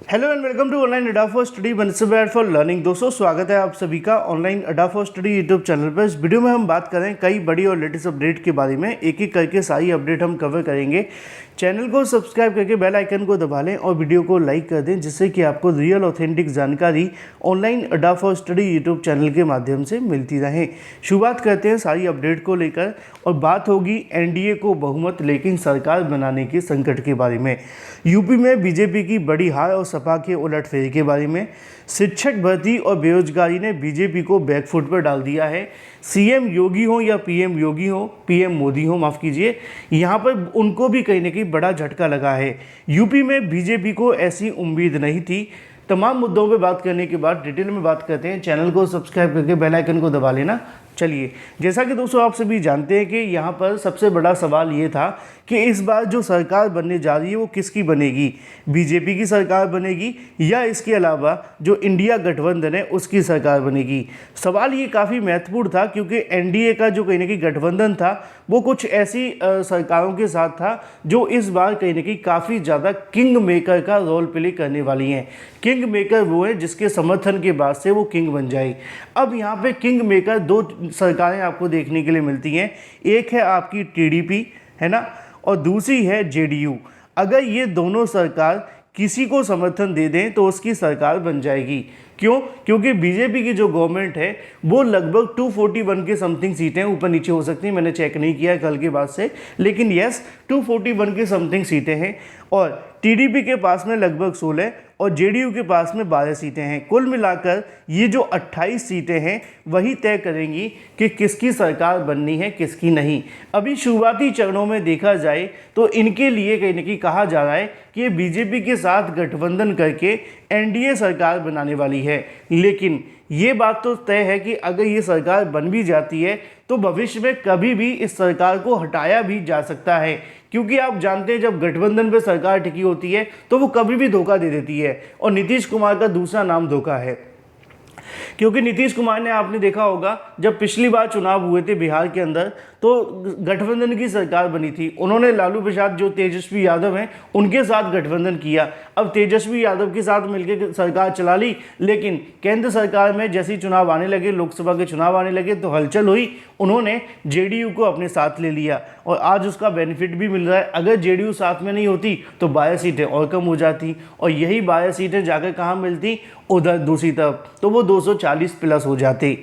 Hello and welcome to online अड्डा for study बनसबैट for learning. दोस्तों स्वागत है आप सभी का ऑनलाइन अड्डा फॉर स्टडी यूट्यूब चैनल पर। इस वीडियो में हम बात करें कई बड़ी और लेटेस्ट अपडेट के बारे में। एक एक करके सारी अपडेट हम कवर करेंगे। चैनल को सब्सक्राइब करके बेल आइकन को दबा लें और वीडियो को लाइक कर दें, जिससे कि आपको रियल ऑथेंटिक जानकारी ऑनलाइन अड्डा फॉर स्टडी यूट्यूब चैनल के माध्यम से मिलती रहे। शुरुआत करते हैं सारी अपडेट को लेकर और बात होगी एनडीए को बहुमत लेकिन सरकार बनाने के संकट के बारे में। यूपी में बीजेपी की बड़ी हार और सपा के उलटफेर के बारे में। शिक्षक भर्ती और बेरोजगारी ने बीजेपी को बैकफुट पर डाल दिया है। सीएम योगी हो या पीएम योगी हो, पीएम मोदी हो, माफ़ कीजिए, यहाँ पर उनको भी कहीं ना कहीं बड़ा झटका लगा है। यूपी में बीजेपी को ऐसी उम्मीद नहीं थी। तमाम मुद्दों पे बात करने के बाद डिटेल में बात करते हैं। चैनल को सब्सक्राइब करके बेल आइकन को दबा लेना। चलिए, जैसा कि दोस्तों आप सभी जानते हैं कि यहाँ पर सबसे बड़ा सवाल ये था कि इस बार जो सरकार बनने जा रही है वो किसकी बनेगी, बीजेपी की सरकार बनेगी या इसके अलावा जो इंडिया गठबंधन है उसकी सरकार बनेगी। सवाल ये काफ़ी महत्वपूर्ण था क्योंकि एनडीए का जो कहीं ना कहीं गठबंधन था वो कुछ ऐसी सरकारों के साथ था जो इस बार कहीं ना कहीं काफ़ी ज़्यादा किंग मेकर का रोल प्ले करने वाली हैं। किंग मेकर वो है जिसके समर्थन के बाद से वो किंग बन जाए। अब यहाँ पे किंग मेकर दो सरकारें आपको देखने के लिए मिलती हैं। एक है आपकी टीडीपी, है ना, और दूसरी है जेडीयू। अगर ये दोनों सरकार किसी को समर्थन दे दें तो उसकी सरकार बन जाएगी। क्यों? क्योंकि बीजेपी की जो गवर्नमेंट है वो लगभग 241 के समथिंग सीटें ऊपर नीचे हो सकती हैं। मैंने चेक नहीं किया कल के बाद से, लेकिन यस 241 के समथिंग सीटें हैं और टीडीपी के पास में लगभग 16 और जेडीयू के पास में 12 सीटें हैं। कुल मिलाकर ये जो 28 सीटें हैं वही तय करेंगी कि किसकी सरकार बननी है किसकी नहीं। अभी शुरुआती चरणों में देखा जाए तो इनके लिए कहीं ना कहीं कहा जा रहा है कि ये बीजेपी के साथ गठबंधन करके एनडीए सरकार बनाने वाली है। लेकिन ये बात तो तय है कि अगर ये सरकार बन भी जाती है तो भविष्य में कभी भी इस सरकार को हटाया भी जा सकता है, क्योंकि आप जानते हैं जब गठबंधन पे सरकार टिकी होती है तो वो कभी भी धोखा दे देती है। और नीतीश कुमार का दूसरा नाम धोखा है, क्योंकि नीतीश कुमार ने, आपने देखा होगा जब पिछली बार चुनाव हुए थे बिहार के अंदर तो गठबंधन की सरकार बनी थी। उन्होंने लालू प्रसाद जो तेजस्वी यादव हैं उनके साथ गठबंधन किया। अब तेजस्वी यादव के साथ मिलकर सरकार चला ली, लेकिन केंद्र सरकार में जैसे ही चुनाव आने लगे, लोकसभा के चुनाव आने लगे तो हलचल हुई, उन्होंने जेडीयू को अपने साथ ले लिया और आज उसका बेनिफिट भी मिल रहा है। अगर जेडीयू साथ में नहीं होती तो 12 सीटें और कम हो जाती और यही 12 सीटें जाकर कहाँ मिलती, उधर दूसरी तरफ, तो वो 240 प्लस हो जाते।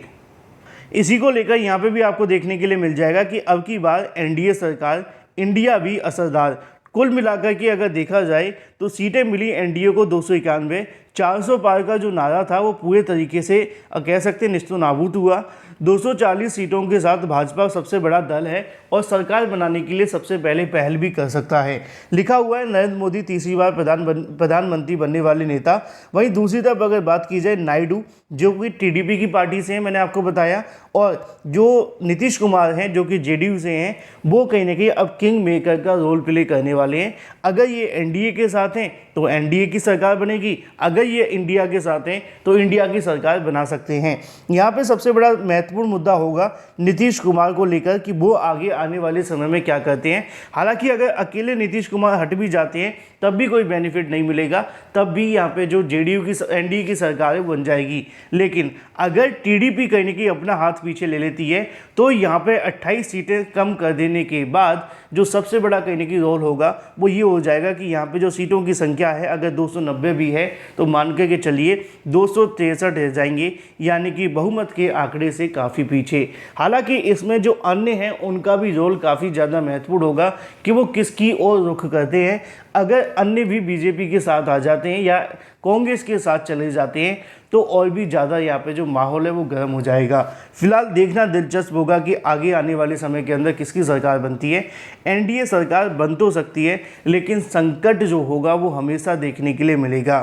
इसी को लेकर यहाँ पे भी आपको देखने के लिए मिल जाएगा कि अब की बार एनडीए सरकार, इंडिया भी असरदार। कुल मिलाकर के अगर देखा जाए तो सीटें मिली एनडीए को 291। 400 पार का जो नारा था वो पूरे तरीके से कह सकते निस्तो नाबूद हुआ। 240 सीटों के साथ भाजपा सबसे बड़ा दल है और सरकार बनाने के लिए सबसे पहले पहल भी कर सकता है। लिखा हुआ है नरेंद्र मोदी तीसरी बार प्रधानमंत्री बनने वाले नेता। वहीं दूसरी तरफ अगर बात की जाए नायडू, जो कि टीडीपी की पार्टी से हैं, मैंने आपको बताया, और जो नीतीश कुमार हैं जो कि जेडीयू से हैं, वो कहीं ना कहीं अब किंग मेकर का रोल प्ले करने वाले हैं। अगर ये एनडीए के साथ हैं तो एनडीए की सरकार बनेगी, अगर ये इंडिया के साथ हैं तो इंडिया की सरकार बना सकते हैं। यहाँ पे सबसे बड़ा महत्वपूर्ण मुद्दा होगा नीतीश कुमार को लेकर कि वो आगे आने वाले समय में क्या करते हैं। हालांकि अगर अकेले नीतीश कुमार हट भी जाते हैं तब भी कोई बेनिफिट नहीं मिलेगा, तब भी यहाँ पे जो जेडीयू की एनडीए की सरकार है बन जाएगी। लेकिन अगर टीडीपी कहीं ना कहीं अपना हाथ पीछे ले लेती है तो यहाँ पे 28 सीटें कम कर देने के बाद जो सबसे बड़ा कहीं ना कहीं रोल होगा वो ये हो जाएगा कि यहाँ पे जो सीटों की संख्या है अगर 290 भी है तो मान के चलिए 263 रह जाएंगे, यानी कि बहुमत के आंकड़े से काफ़ी पीछे। हालांकि इसमें जो अन्य हैं उनका भी रोल काफ़ी ज़्यादा महत्वपूर्ण होगा कि वो किसकी ओर रुख करते हैं। अगर अन्य भी बीजेपी के साथ आ जाते हैं या कांग्रेस के साथ चले जाते हैं तो और भी ज़्यादा यहाँ पे जो माहौल है वो गर्म हो जाएगा। फिलहाल देखना दिलचस्प होगा कि आगे आने वाले समय के अंदर किसकी सरकार बनती है। एनडीए सरकार बन तो सकती है लेकिन संकट जो होगा वो हमेशा देखने के लिए मिलेगा।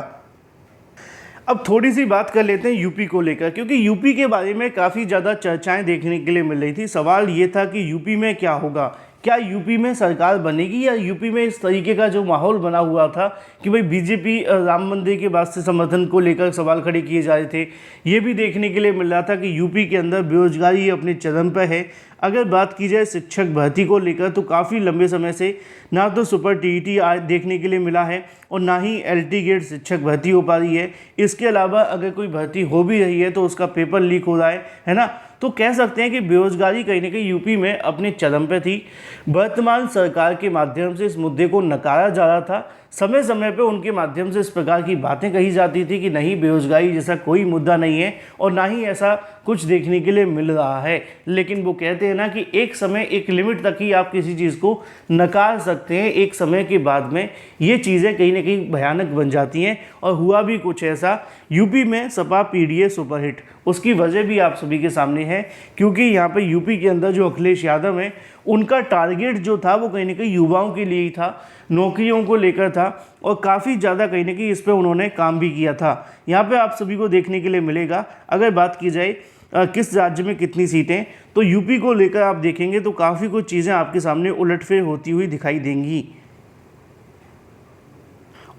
अब थोड़ी सी बात कर लेते हैं यूपी को लेकर, क्योंकि यूपी के बारे में काफ़ी ज़्यादा चर्चाएं देखने के लिए मिल रही थी। सवाल ये था कि यूपी में क्या होगा, क्या यूपी में सरकार बनेगी, या यूपी में इस तरीके का जो माहौल बना हुआ था कि भाई बीजेपी राम मंदिर के वास्ते समर्थन को लेकर सवाल खड़े किए जा रहे थे। ये भी देखने के लिए मिल रहा था कि यूपी के अंदर बेरोजगारी अपने चरम पर है। अगर बात की जाए शिक्षक भर्ती को लेकर तो काफ़ी लंबे समय से ना तो सुपर टीईटी देखने के लिए मिला है और ना ही एलटी गेट शिक्षक भर्ती हो पा रही है। इसके अलावा अगर कोई भर्ती हो भी रही है तो उसका पेपर लीक हो रहा है ना। तो कह सकते हैं कि बेरोजगारी कहीं ना कहीं यूपी में अपने चरम पे थी। वर्तमान सरकार के माध्यम से इस मुद्दे को नकारा जा रहा था। समय समय पे उनके माध्यम से इस प्रकार की बातें कही जाती थी कि नहीं, बेरोजगारी जैसा कोई मुद्दा नहीं है और ना ही ऐसा कुछ देखने के लिए मिल रहा है। लेकिन वो कहते हैं ना कि एक समय, एक लिमिट तक ही आप किसी चीज़ को नकार सकते हैं, एक समय के बाद में ये चीज़ें कहीं ना कहीं भयानक बन जाती हैं। और हुआ भी कुछ ऐसा। यूपी में सपा पीडीए सुपरहिट, उसकी वजह भी आप सभी के सामने है, क्योंकि यहाँ पर यूपी के अंदर जो अखिलेश यादव हैं, उनका टारगेट जो था वो कहीं ना कहीं युवाओं के लिए ही था, नौकरियों को लेकर था और काफ़ी ज़्यादा कहीं ना कहीं इस पर उन्होंने काम भी किया था। यहाँ पे आप सभी को देखने के लिए मिलेगा। अगर बात की जाए किस राज्य में कितनी सीटें, तो यूपी को लेकर आप देखेंगे तो काफ़ी कुछ चीज़ें आपके सामने उलटफेर होती हुई दिखाई देंगी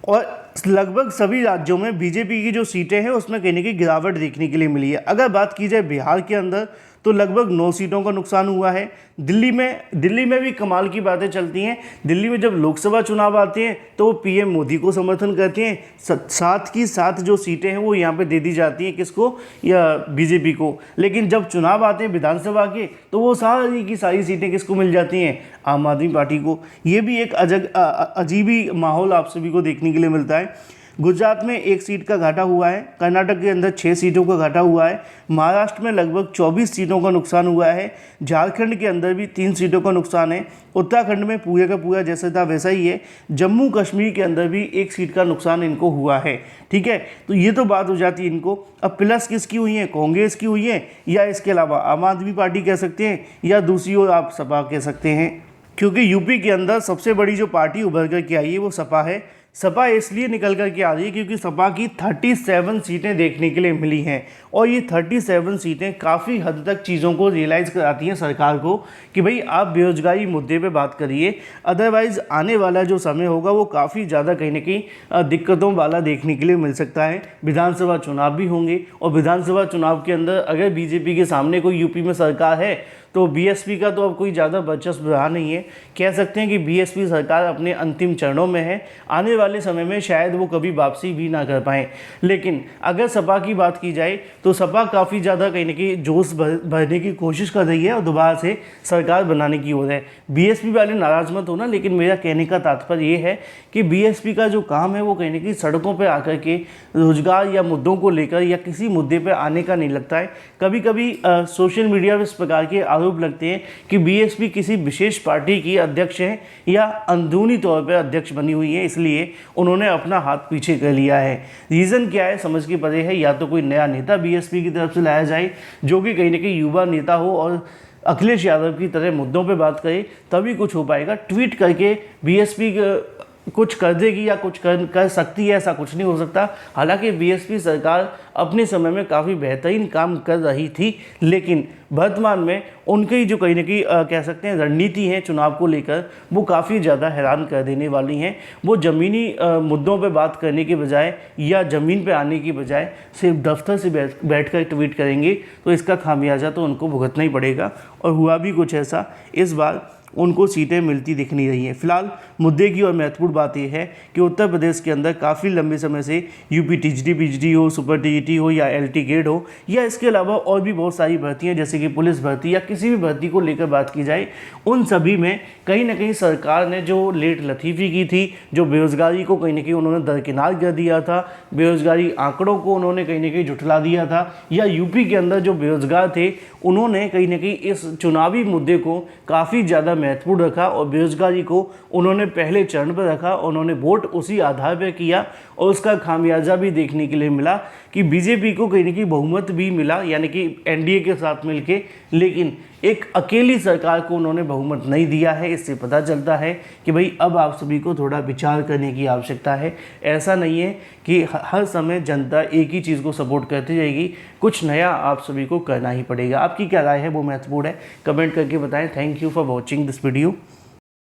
और लगभग सभी राज्यों में बीजेपी की जो सीटें हैं उसमें कहीं ना कहीं गिरावट देखने के लिए मिली है। अगर बात की जाए बिहार के अंदर तो लगभग 9 सीटों का नुकसान हुआ है। दिल्ली में भी कमाल की बातें चलती हैं। दिल्ली में जब लोकसभा चुनाव आते हैं तो वो पीएम मोदी को समर्थन करते हैं, साथ की साथ जो सीटें हैं वो यहाँ पे दे दी जाती हैं, किसको, या बीजेपी को। लेकिन जब चुनाव आते हैं विधानसभा के तो वो सारी की सारी सीटें किसको मिल जाती हैं, आम आदमी पार्टी को। ये भी एक अजीब ही माहौल आप सभी को देखने के लिए मिलता है। गुजरात में 1 सीट का घाटा हुआ है, कर्नाटक के अंदर 6 सीटों का घाटा हुआ है, महाराष्ट्र में लगभग 24 सीटों का नुकसान हुआ है, झारखंड के अंदर भी 3 सीटों का नुकसान है, उत्तराखंड में पूरे का पूरा जैसा था वैसा ही है, जम्मू कश्मीर के अंदर भी 1 सीट का नुकसान इनको हुआ है। ठीक है, तो ये तो बात हो जाती है इनको। अब प्लस किसकी हुई है, कांग्रेस की हुई है, या इसके अलावा आम आदमी पार्टी कह सकते हैं, या दूसरी ओर आप सपा कह सकते हैं, क्योंकि यूपी के अंदर सबसे बड़ी जो पार्टी उभर कर के आई है वो सपा है। सपा इसलिए निकल कर के आ रही है क्योंकि सपा की 37 सीटें देखने के लिए मिली हैं और ये 37 सीटें काफ़ी हद तक चीज़ों को रियलाइज़ कराती हैं सरकार को कि भाई आप बेरोजगारी मुद्दे पे बात करिए, अदरवाइज़ आने वाला जो समय होगा वो काफ़ी ज़्यादा कहीं ना कहीं दिक्कतों वाला देखने के लिए मिल सकता है। विधानसभा चुनाव भी होंगे और विधानसभा चुनाव के अंदर अगर बीजेपी के सामने कोई यूपी में सरकार है तो बीएसपी का तो अब कोई ज़्यादा वर्चस्व रहा नहीं है। कह सकते हैं कि बीएसपी सरकार अपने अंतिम चरणों में है, आने वाले समय में शायद वो कभी वापसी भी ना कर पाएँ। लेकिन अगर सपा की बात की जाए तो सपा काफ़ी ज़्यादा कहीं ना कहीं जोश भरने की कोशिश कर रही है और दोबारा से सरकार बनाने की ओर है। बीएसपी वाले नाराज़ मत होना, लेकिन मेरा कहने का तात्पर्य ये है कि बीएसपी का जो काम है वो कहीं ना कहीं सड़कों पर आकर के रोजगार या मुद्दों को लेकर या किसी मुद्दे पर आने का नहीं लगता है। कभी कभी सोशल मीडिया पर इस प्रकार के आरोप लगते हैं कि बीएसपी किसी विशेष पार्टी की अध्यक्ष है या अंदरूनी तौर पर अध्यक्ष बनी हुई है, इसलिए उन्होंने अपना हाथ पीछे कर लिया है। रीज़न क्या है समझ के परे है, या तो कोई नया नेता बीएसपी की तरफ से लाया जाए जो कि कहीं ना कहीं युवा नेता हो और अखिलेश यादव की तरह मुद्दों पे बात करे, तभी कुछ हो पाएगा। ट्वीट करके बीएसपी कुछ कर देगी या कुछ कर सकती है, ऐसा कुछ नहीं हो सकता। हालांकि बीएसपी सरकार अपने समय में काफ़ी बेहतरीन काम कर रही थी, लेकिन वर्तमान में उनकी जो कहीं ना कहीं कह सकते हैं रणनीति है चुनाव को लेकर, वो काफ़ी ज़्यादा हैरान कर देने वाली हैं। वो ज़मीनी मुद्दों पे बात करने के बजाय या ज़मीन पे आने की बजाय सिर्फ दफ्तर से बैठकर ट्वीट करेंगे, तो इसका खामियाजा तो उनको भुगतना ही पड़ेगा। और हुआ भी कुछ ऐसा, इस बार उनको सीटें मिलती दिख नहीं रही हैं। फिलहाल मुद्दे की और महत्वपूर्ण बात यह है कि उत्तर प्रदेश के अंदर काफ़ी लंबे समय से यूपी टीजीटी पीजीटी हो, सुपर टीजीटी हो या एलटी गेट हो या इसके अलावा और भी बहुत सारी भर्तियां जैसे कि पुलिस भर्ती या किसी भी भर्ती को लेकर बात की जाए, उन सभी में कहीं ना कहीं सरकार ने जो लेट लतीफ़ी की थी, जो बेरोज़गारी को कहीं ना कहीं उन्होंने दरकिनार कर दिया था, बेरोज़गारी आंकड़ों को उन्होंने कहीं ना कहीं झुठला दिया था, या यूपी के अंदर जो बेरोज़गार थे उन्होंने कहीं ना कहीं इस चुनावी मुद्दे को काफ़ी ज़्यादा महत्वपूर्ण रखा और बेरोजगारी को उन्होंने पहले चरण पर रखा। उन्होंने वोट उसी आधार पर किया और उसका खामियाजा भी देखने के लिए मिला कि बीजेपी को कहीं ना कहीं बहुमत भी मिला, यानी कि एनडीए के साथ मिलके, लेकिन एक अकेली सरकार को उन्होंने बहुमत नहीं दिया है। इससे पता चलता है कि भाई अब आप सभी को थोड़ा विचार करने की आवश्यकता है। ऐसा नहीं है कि हर समय जनता एक ही चीज़ को सपोर्ट करती जाएगी, कुछ नया आप सभी को करना ही पड़ेगा। आपकी क्या राय है वो महत्वपूर्ण है, कमेंट करके बताएं। Thank you for watching this video.